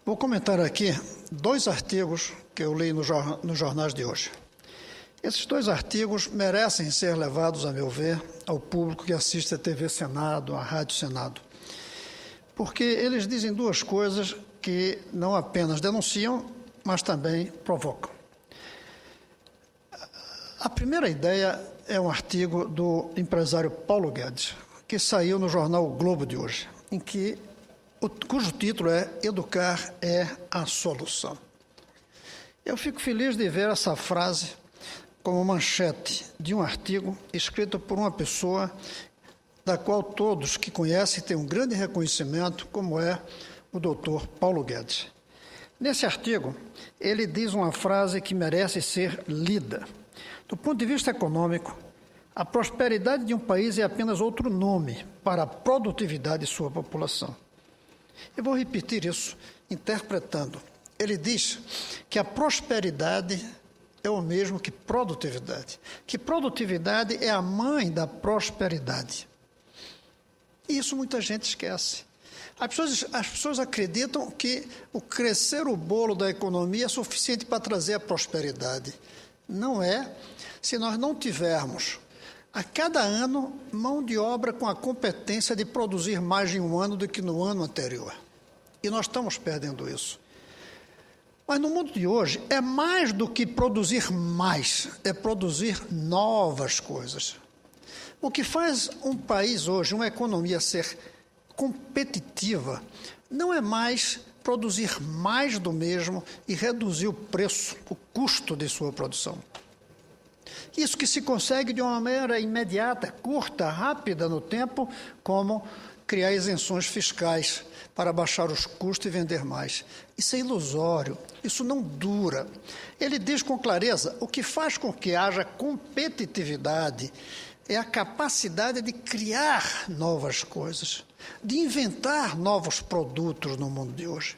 Vou comentar aqui 2 artigos que eu li nos jornais de hoje. Esses 2 artigos merecem ser levados, a meu ver, ao público que assiste a TV Senado, a Rádio Senado, porque eles dizem 2 coisas que não apenas denunciam, mas também provocam. A primeira ideia é um artigo do empresário Paulo Guedes, que saiu no jornal O Globo de hoje, cujo título é "Educar é a solução". Eu fico feliz de ver essa frase como manchete de um artigo escrito por uma pessoa da qual todos que conhecem têm um grande reconhecimento, como é o doutor Paulo Guedes. Nesse artigo, ele diz uma frase que merece ser lida. Do ponto de vista econômico, a prosperidade de um país é apenas outro nome para a produtividade de sua população. Eu vou repetir isso, interpretando. Ele diz que a prosperidade é o mesmo que produtividade, que produtividade é a mãe da prosperidade. E isso muita gente esquece. As pessoas acreditam que o crescer o bolo da economia é suficiente para trazer a prosperidade. Não é, se nós não tivermos a cada ano mão de obra com a competência de produzir mais em um ano do que no ano anterior. E nós estamos perdendo isso. Mas no mundo de hoje é mais do que produzir mais, é produzir novas coisas. O que faz um país hoje, uma economia ser competitiva, não é mais produzir mais do mesmo e reduzir o preço, o custo de sua produção. Isso que se consegue de uma maneira imediata, curta, rápida no tempo, como criar isenções fiscais para baixar os custos e vender mais. Isso é ilusório, isso não dura. Ele diz com clareza, o que faz com que haja competitividade é a capacidade de criar novas coisas, de inventar novos produtos no mundo de hoje.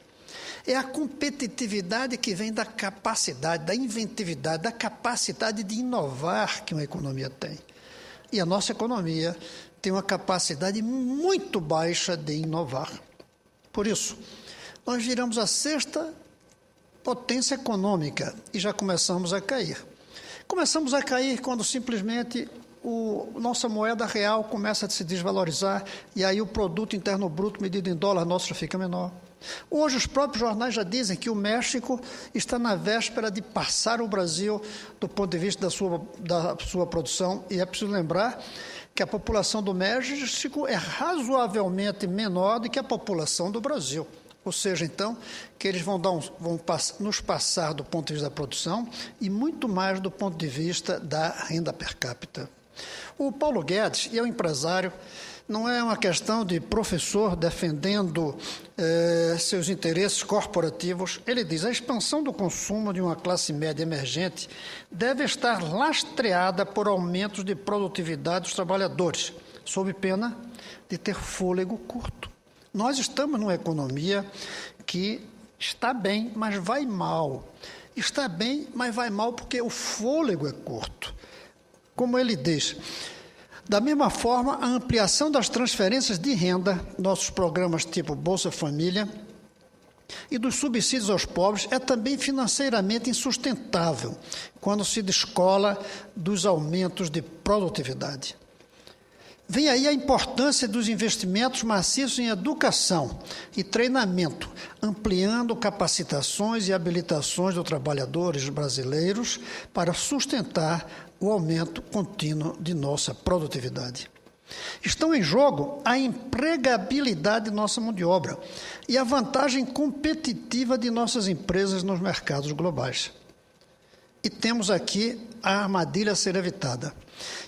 É a competitividade que vem da capacidade, da inventividade, da capacidade de inovar que uma economia tem. E a nossa economia tem uma capacidade muito baixa de inovar. Por isso, nós viramos a 6ª potência econômica e já começamos a cair. Começamos a cair quando simplesmente nossa moeda real começa a se desvalorizar e aí o produto interno bruto medido em dólar nosso fica menor. Hoje os próprios jornais já dizem que o México está na véspera de passar o Brasil do ponto de vista da sua produção, e é preciso lembrar que a população do México é razoavelmente menor do que a população do Brasil. Ou seja, então, que eles vão nos passar do ponto de vista da produção e muito mais do ponto de vista da renda per capita. O Paulo Guedes é um empresário, não é uma questão de professor defendendo seus interesses corporativos. Ele diz, a expansão do consumo de uma classe média emergente deve estar lastreada por aumentos de produtividade dos trabalhadores, sob pena de ter fôlego curto. Nós estamos numa economia que está bem, mas vai mal. Está bem, mas vai mal porque o fôlego é curto. Como ele diz, da mesma forma, a ampliação das transferências de renda, nossos programas tipo Bolsa Família, e dos subsídios aos pobres é também financeiramente insustentável quando se descola dos aumentos de produtividade. Vem aí a importância dos investimentos maciços em educação e treinamento, ampliando capacitações e habilitações dos trabalhadores brasileiros para sustentar o aumento contínuo de nossa produtividade. Estão em jogo a empregabilidade de nossa mão de obra e a vantagem competitiva de nossas empresas nos mercados globais. E temos aqui a armadilha a ser evitada.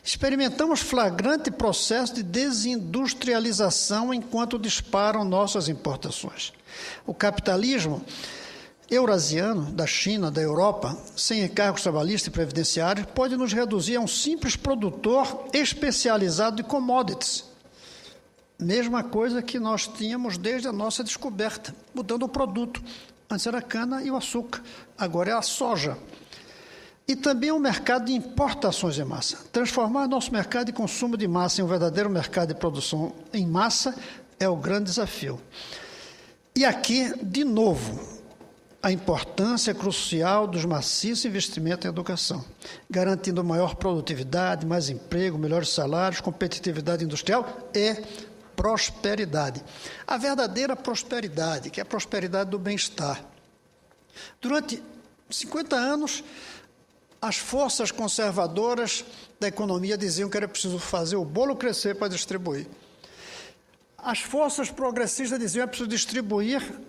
Experimentamos flagrante processo de desindustrialização enquanto disparam nossas importações. O capitalismo eurasiano, da China, da Europa, sem encargos trabalhistas e previdenciários, pode nos reduzir a um simples produtor especializado de commodities. Mesma coisa que nós tínhamos desde a nossa descoberta, mudando o produto. Antes era a cana e o açúcar, agora é a soja. E também o mercado de importações em massa. Transformar nosso mercado de consumo de massa em um verdadeiro mercado de produção em massa é o grande desafio. E aqui, de novo, a importância crucial dos maciços investimentos em educação, garantindo maior produtividade, mais emprego, melhores salários, competitividade industrial e prosperidade. A verdadeira prosperidade, que é a prosperidade do bem-estar. Durante 50 anos, as forças conservadoras da economia diziam que era preciso fazer o bolo crescer para distribuir. As forças progressistas diziam que era preciso distribuir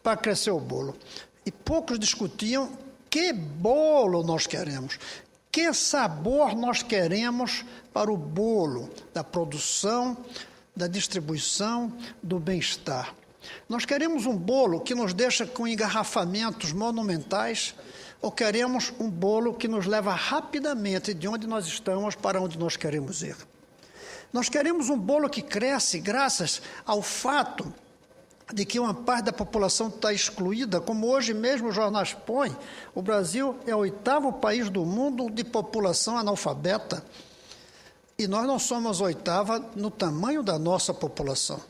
para crescer o bolo. E poucos discutiam que bolo nós queremos, que sabor nós queremos para o bolo da produção, da distribuição, do bem-estar. Nós queremos um bolo que nos deixa com engarrafamentos monumentais ou queremos um bolo que nos leva rapidamente de onde nós estamos para onde nós queremos ir. Nós queremos um bolo que cresce graças ao fato de que uma parte da população está excluída, como hoje mesmo os jornais põem. O Brasil é o 8º país do mundo de população analfabeta. E nós não somos 8ª no tamanho da nossa população.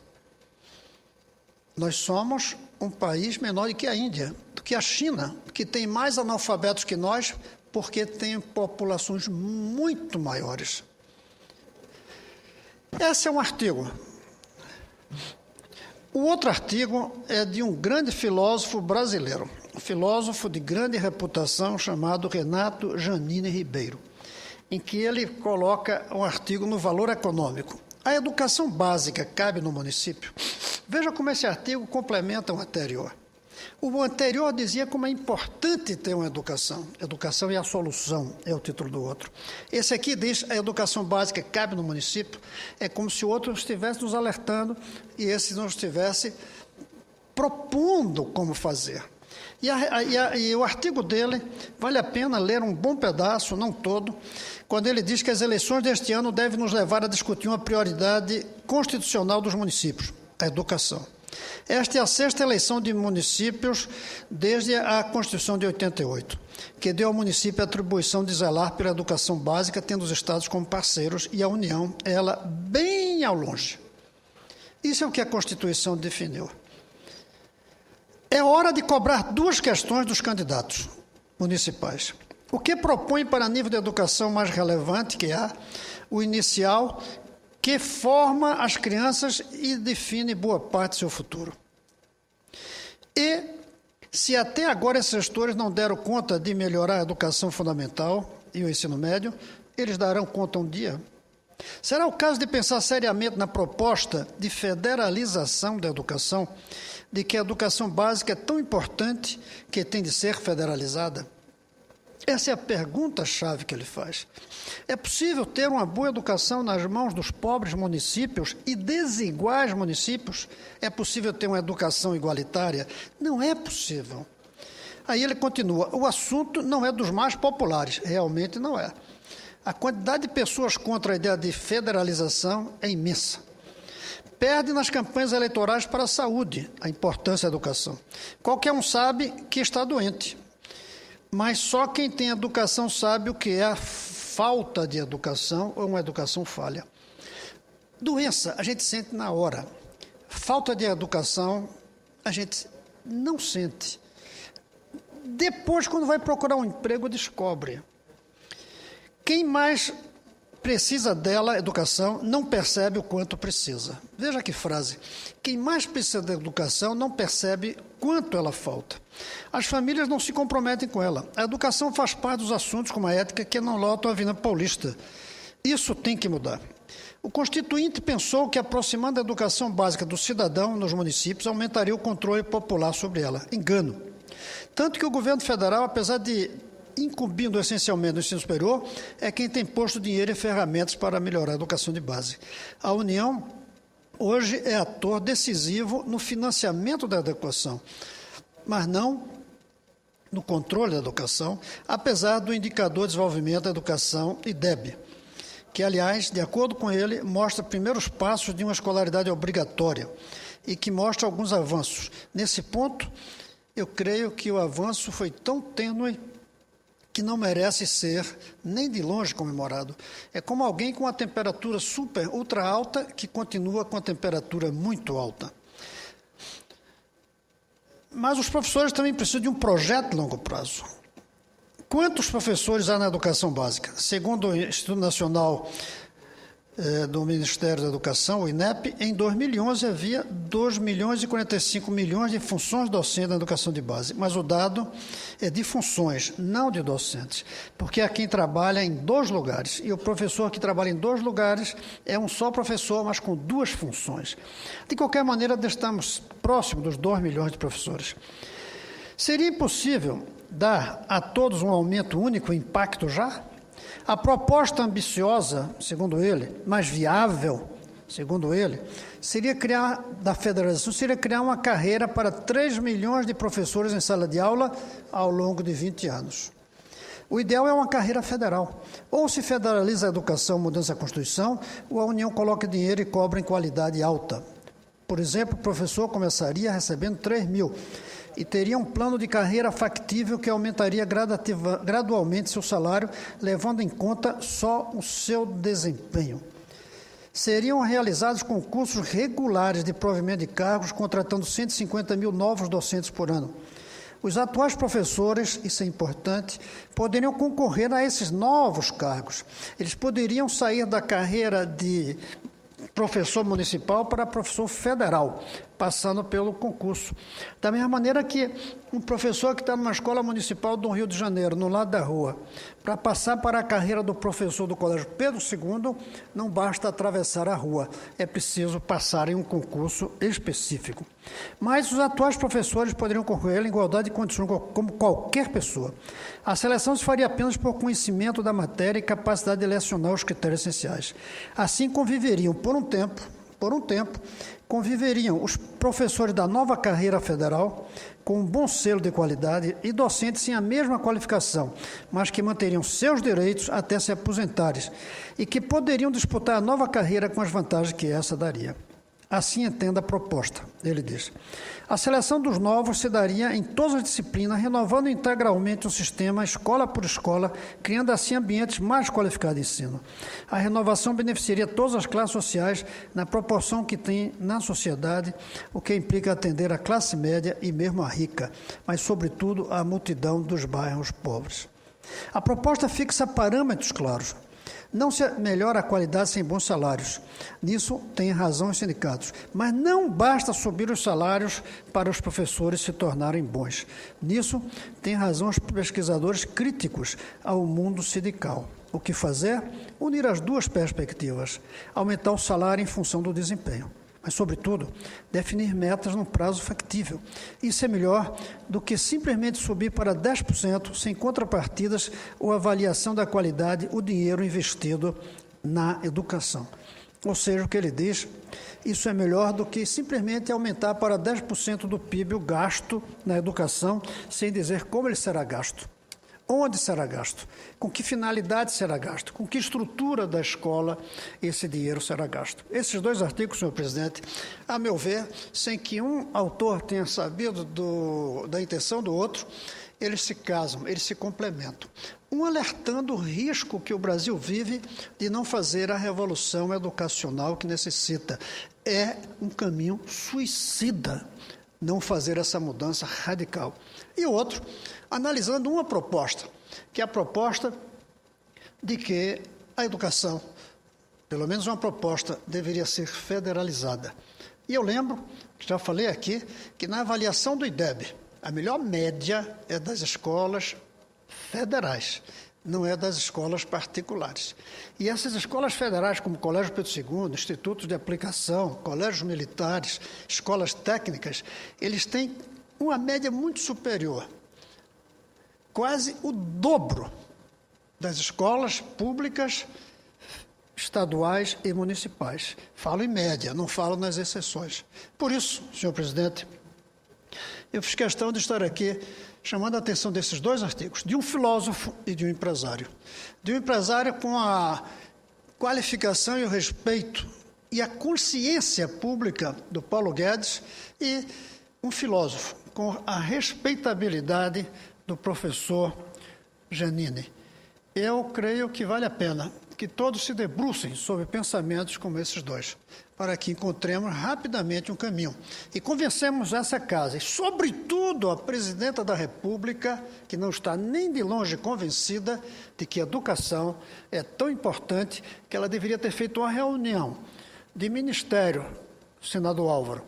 Nós somos um país menor do que a Índia, do que a China, que tem mais analfabetos que nós, porque tem populações muito maiores. Esse é um artigo. O outro artigo é de um grande filósofo brasileiro, um filósofo de grande reputação chamado Renato Janine Ribeiro, em que ele coloca um artigo no Valor Econômico. A educação básica cabe no município? Veja como esse artigo complementa o anterior. O anterior dizia como é importante ter uma educação. Educação é a solução, é o título do outro. Esse aqui diz a educação básica cabe no município. É como se o outro estivesse nos alertando e esse não estivesse propondo como fazer. E o artigo dele, vale a pena ler um bom pedaço, não todo, quando ele diz que as eleições deste ano devem nos levar a discutir uma prioridade constitucional dos municípios, a educação. Esta é a 6ª eleição de municípios desde a Constituição de 88, que deu ao município a atribuição de zelar pela educação básica, tendo os estados como parceiros e a União, ela, bem ao longe. Isso é o que a Constituição definiu. É hora de cobrar 2 questões dos candidatos municipais. O que propõe para nível de educação mais relevante, que é o inicial, que forma as crianças e define boa parte do seu futuro. E, se até agora esses gestores não deram conta de melhorar a educação fundamental e o ensino médio, eles darão conta um dia. Será o caso de pensar seriamente na proposta de federalização da educação, de que a educação básica é tão importante que tem de ser federalizada? Essa é a pergunta-chave que ele faz. É possível ter uma boa educação nas mãos dos pobres municípios e desiguais municípios? É possível ter uma educação igualitária? Não é possível. Aí ele continua, o assunto não é dos mais populares, realmente não é. A quantidade de pessoas contra a ideia de federalização é imensa. Perde nas campanhas eleitorais para a saúde, a importância da educação. Qualquer um sabe que está doente. Mas só quem tem educação sabe o que é a falta de educação ou uma educação falha. Doença, a gente sente na hora. Falta de educação, a gente não sente. Depois, quando vai procurar um emprego, descobre. Quem mais precisa dela, educação, não percebe o quanto precisa. Veja que frase. Quem mais precisa da educação não percebe quanto ela falta. As famílias não se comprometem com ela. A educação faz parte dos assuntos como a ética que não lotam a Avenida Paulista. Isso tem que mudar. O Constituinte pensou que aproximando a educação básica do cidadão nos municípios aumentaria o controle popular sobre ela. Engano. Tanto que o governo federal, apesar de incumbindo essencialmente o ensino superior, é quem tem posto dinheiro e ferramentas para melhorar a educação de base. A União, hoje, é ator decisivo no financiamento da educação, mas não no controle da educação, apesar do indicador de desenvolvimento da educação, IDEB, que, aliás, de acordo com ele, mostra primeiros passos de uma escolaridade obrigatória e que mostra alguns avanços. Nesse ponto, eu creio que o avanço foi tão tênue que não merece ser nem de longe comemorado. É como alguém com uma temperatura ultra alta que continua com a temperatura muito alta. Mas os professores também precisam de um projeto de longo prazo. Quantos professores há na educação básica? Segundo o Instituto Nacional do Ministério da Educação, o INEP, em 2011 havia 2 milhões e 45 milhões de funções docentes na educação de base, mas o dado é de funções, não de docentes, porque há quem trabalha em 2 lugares, e o professor que trabalha em 2 lugares é um só professor, mas com 2 funções. De qualquer maneira, estamos próximos dos 2 milhões de professores. Seria impossível dar a todos um aumento único, impacto já? A proposta ambiciosa, segundo ele, mas viável, segundo ele, seria criar uma carreira para 3 milhões de professores em sala de aula ao longo de 20 anos. O ideal é uma carreira federal. Ou se federaliza a educação, mudança a Constituição, ou a União coloca dinheiro e cobra em qualidade alta. Por exemplo, o professor começaria recebendo 3 mil e teria um plano de carreira factível que aumentaria gradualmente seu salário, levando em conta só o seu desempenho. Seriam realizados concursos regulares de provimento de cargos, contratando 150 mil novos docentes por ano. Os atuais professores, isso é importante, poderiam concorrer a esses novos cargos. Eles poderiam sair da carreira de professor municipal para professor federal, passando pelo concurso. Da mesma maneira que um professor que está numa escola municipal do Rio de Janeiro, no lado da rua, para passar para a carreira do professor do Colégio Pedro II, não basta atravessar a rua, é preciso passar em um concurso específico. Mas os atuais professores poderiam concorrer em igualdade de condições como qualquer pessoa. A seleção se faria apenas por conhecimento da matéria e capacidade de lecionar os critérios essenciais. Assim conviveriam por um tempo, conviveriam os professores da nova carreira federal com um bom selo de qualidade e docentes sem a mesma qualificação, mas que manteriam seus direitos até se aposentarem e que poderiam disputar a nova carreira com as vantagens que essa daria. Assim entenda a proposta, ele diz. A seleção dos novos se daria em todas as disciplinas, renovando integralmente o sistema escola por escola, criando assim ambientes mais qualificados de ensino. A renovação beneficiaria todas as classes sociais na proporção que tem na sociedade, o que implica atender a classe média e mesmo a rica, mas, sobretudo, a multidão dos bairros pobres. A proposta fixa parâmetros claros. Não se melhora a qualidade sem bons salários. Nisso tem razão os sindicatos. Mas não basta subir os salários para os professores se tornarem bons. Nisso tem razão os pesquisadores críticos ao mundo sindical. O que fazer? Unir as 2 perspectivas. Aumentar o salário em função do desempenho. Mas, sobretudo, definir metas num prazo factível. Isso é melhor do que simplesmente subir para 10% sem contrapartidas ou avaliação da qualidade o dinheiro investido na educação. Ou seja, o que ele diz, isso é melhor do que simplesmente aumentar para 10% do PIB o gasto na educação, sem dizer como ele será gasto. Onde será gasto? Com que finalidade será gasto? Com que estrutura da escola esse dinheiro será gasto? Esses 2 artigos, senhor presidente, a meu ver, sem que um autor tenha sabido da intenção do outro, eles se casam, eles se complementam. Um alertando o risco que o Brasil vive de não fazer a revolução educacional que necessita. É um caminho suicida não fazer essa mudança radical. E o outro, analisando uma proposta, que é a proposta de que a educação, pelo menos uma proposta, deveria ser federalizada. E eu lembro, já falei aqui, que na avaliação do IDEB, a melhor média é das escolas federais, não é das escolas particulares. E essas escolas federais, como Colégio Pedro II, institutos de aplicação, colégios militares, escolas técnicas, eles têm uma média muito superior, quase o dobro das escolas públicas, estaduais e municipais. Falo em média, não falo nas exceções. Por isso, senhor presidente, eu fiz questão de estar aqui chamando a atenção desses 2 artigos, de um filósofo e de um empresário. De um empresário com a qualificação e o respeito e a consciência pública do Paulo Guedes e um filósofo com a respeitabilidade do professor Giannini. Eu creio que vale a pena que todos se debrucem sobre pensamentos como esses dois, para que encontremos rapidamente um caminho e convencemos essa casa, e sobretudo a presidenta da República, que não está nem de longe convencida de que a educação é tão importante que ela deveria ter feito uma reunião de ministério, senador Álvaro,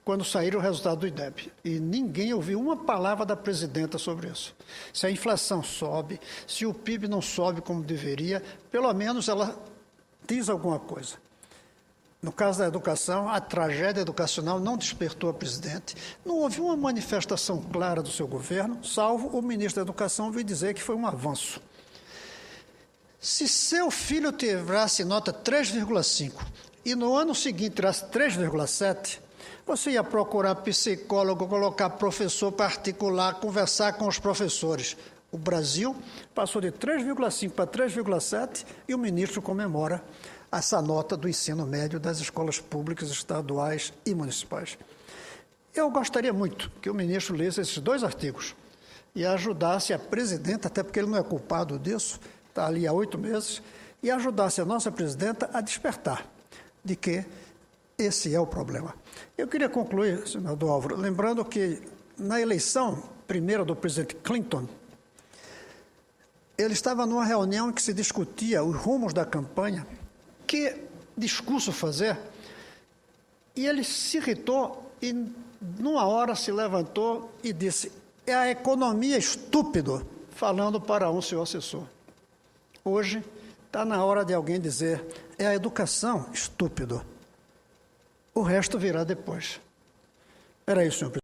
quando sair o resultado do IDEB. E ninguém ouviu uma palavra da presidenta sobre isso. Se a inflação sobe, se o PIB não sobe como deveria, pelo menos ela diz alguma coisa. No caso da educação, a tragédia educacional não despertou a presidente. Não houve uma manifestação clara do seu governo, salvo o ministro da Educação vir dizer que foi um avanço. Se seu filho tivesse nota 3,5 e no ano seguinte tirasse 3,7, você ia procurar psicólogo, colocar professor particular, conversar com os professores. O Brasil passou de 3,5 para 3,7 e o ministro comemora essa nota do ensino médio das escolas públicas, estaduais e municipais. Eu gostaria muito que o ministro lesse esses 2 artigos e ajudasse a presidenta, até porque ele não é culpado disso, está ali há 8 meses, e ajudasse a nossa presidenta a despertar de que esse é o problema. Eu queria concluir, senador Álvaro, lembrando que na eleição primeira do presidente Clinton, ele estava numa reunião em que se discutia os rumos da campanha, que discurso fazer, e ele se irritou e, numa hora, se levantou e disse: é a economia estúpido, falando para um seu assessor. Hoje, está na hora de alguém dizer: é a educação estúpido. O resto virá depois. Era isso, senhor presidente.